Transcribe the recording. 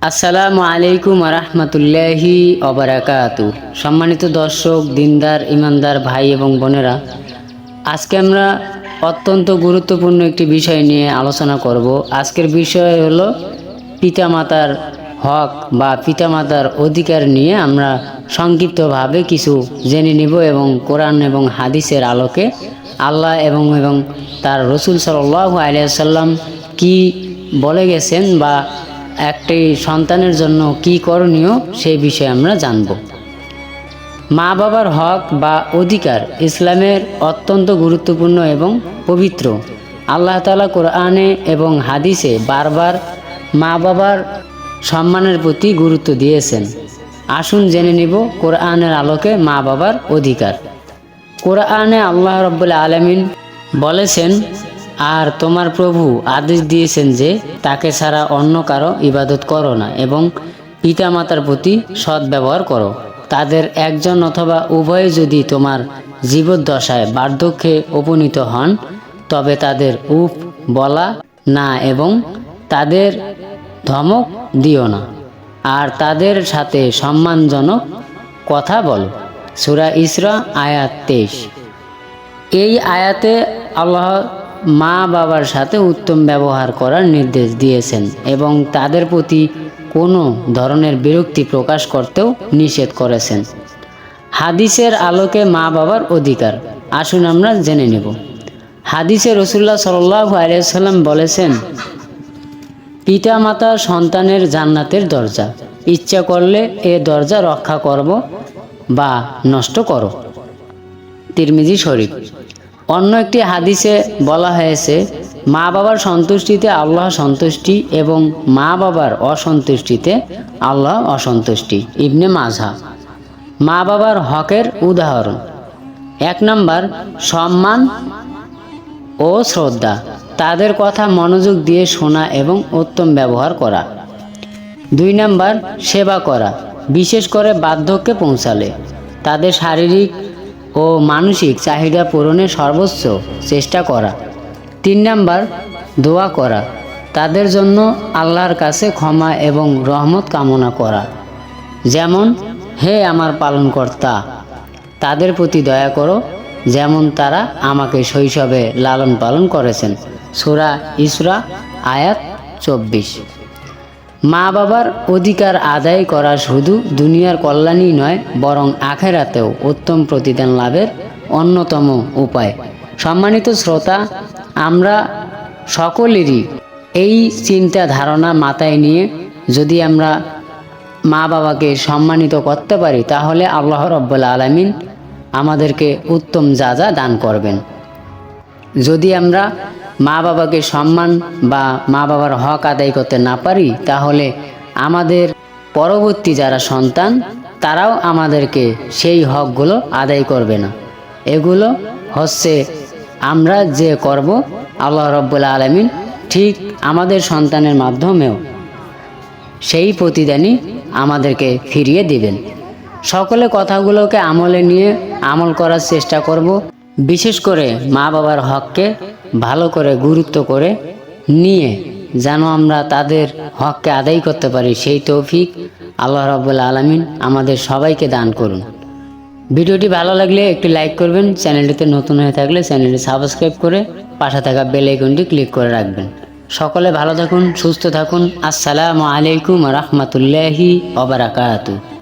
আসসালামু আলাইকুম রহমতুল্লাহি অবরাকাতু। সম্মানিত দর্শক, দিনদার ইমানদার ভাই এবং বোনেরা, আজকে আমরা অত্যন্ত গুরুত্বপূর্ণ একটি বিষয় নিয়ে আলোচনা করব। আজকের বিষয় হলো পিতামাতার হক বা পিতামাতার অধিকার নিয়ে আমরা সংক্ষিপ্তভাবে কিছু জেনে নিব এবং কোরআন এবং হাদিসের আলোকে আল্লাহ এবং তার রসুল সাল্লাল্লাহু আলাইহি ওয়াসাল্লাম কি বলে গেছেন বা একটি সন্তানের জন্য কি করণীয় সেই বিষয়ে আমরা জানব। মা বাবার হক বা অধিকার ইসলামের অত্যন্ত গুরুত্বপূর্ণ এবং পবিত্র। আল্লাহ তাআলা কোরআনে এবং হাদিসে বারবার মা বাবার সম্মানের প্রতি গুরুত্ব দিয়েছেন। আসুন জেনে নিব কোরআনের আলোকে মা বাবার অধিকার। কোরআনে আল্লাহ রাব্বুল আলামিন বলেছেন, আর তোমার প্রভু আদেশ দিয়েছেন যে তাকে ছাড়া অন্য কারো ইবাদত করো না এবং পিতামাতার প্রতি সৎ ব্যবহার করো। তাদের একজন অথবা উভয়ে যদি তোমার জীবদ্দশায় বার্ধক্যে উপনীত হন তবে তাদের উফ বলা না এবং তাদের ধমক দিও না, আর তাদের সাথে সম্মানজনক কথা বলো। সূরা ইসরা আয়াত 23। এই আয়াতে আল্লাহ মা বাবার সাথে উত্তম ব্যবহার করার নির্দেশ দিয়েছেন এবং তাদের প্রতি কোনো ধরনের বিরক্তি প্রকাশ করতেও নিষেধ করেছেন। হাদিসের আলোকে মা বাবার অধিকার আসুন আমরা জেনে নেব। হাদিসে রাসূলুল্লাহ সাল্লাল্লাহু আলাইহি ওয়াসাল্লাম বলেছেন, পিতামাতা সন্তানের জান্নাতের দরজা। ইচ্ছা করলে এ দরজা রক্ষা করব বা নষ্ট করো। তিরমিজি শরীফ। অন্য একটি হাদিসে বলা হয়েছে, মা বাবার সন্তুষ্টিতে আল্লাহ সন্তুষ্টি এবং মা বাবার অসন্তুষ্টিতে আল্লাহ অসন্তুষ্টি। ইবনে মাজাহ। মা বাবার হকের উদাহরণ: 1 নাম্বার, সম্মান ও শ্রদ্ধা। তাদের কথা মনোযোগ দিয়ে শোনা এবং উত্তম ব্যবহার করা। 2 নাম্বার, সেবা করা, বিশেষ করে বার্ধক্যে পৌঁছালে তাদের শারীরিক ও মানসিক চাহিদা পূরণের সর্বোচ্চ চেষ্টা করা। 3 নাম্বার, দোয়া করা, তাদের জন্য আল্লাহর কাছে ক্ষমা এবং রহমত কামনা করা। যেমন, হে আমার পালনকর্তা, তাদের প্রতি দয়া করো যেমন তারা আমাকে শৈশবে লালন পালন করেছেন। সূরা ইসরা আয়াত 24। মা বাবার অধিকার আদায় করা শুধু দুনিয়ার কল্যাণই নয়, বরং আখিরাতেও উত্তম প্রতিদান লাভের অন্যতম উপায়। সম্মানিত শ্রোতা, আমরা সকলেরই এই চিন্তা ধারণা মাথায় নিয়ে যদি আমরা মা বাবাকে সম্মানিত করতে পারি তাহলে আল্লাহ রাব্বুল আলামিন আমাদেরকে উত্তম যাজা দান করবেন। যদি আমরা মা বাবাকে সম্মান বা মা বাবার হক আদায় করতে না পারি তাহলে আমাদের পরবর্তী যারা সন্তান তারাও আমাদেরকে সেই হকগুলো আদায় করবে না। এগুলো হচ্ছে আমরা যে করব, আল্লাহ রাব্বুল আলামিন ঠিক আমাদের সন্তানের মাধ্যমেও সেই প্রতিদানই আমাদেরকে ফিরিয়ে দিবেন। সকলে কথাগুলোকে আমলে নিয়ে আমল করার চেষ্টা করব। বিশেষ করে মা বাবার হককে ভালো করে গুরুত্ব করে নিয়ে যেন আমরা তাদের হককে আদায় করতে পারি, সেই তৌফিক আল্লাহ রাব্বুল আলামিন আমাদের সবাইকে দান করুন। ভিডিওটি ভালো লাগলে একটি লাইক করবেন। চ্যানেলটিতে নতুন হয়ে থাকলে চ্যানেলটি সাবস্ক্রাইব করে পাশে থাকা বেল আইকনটি ক্লিক করে রাখবেন। সকলে ভালো থাকুন, সুস্থ থাকুন। আসসালামু আলাইকুম রহমতুল্লাহি ওয়া বারাকাতুহু।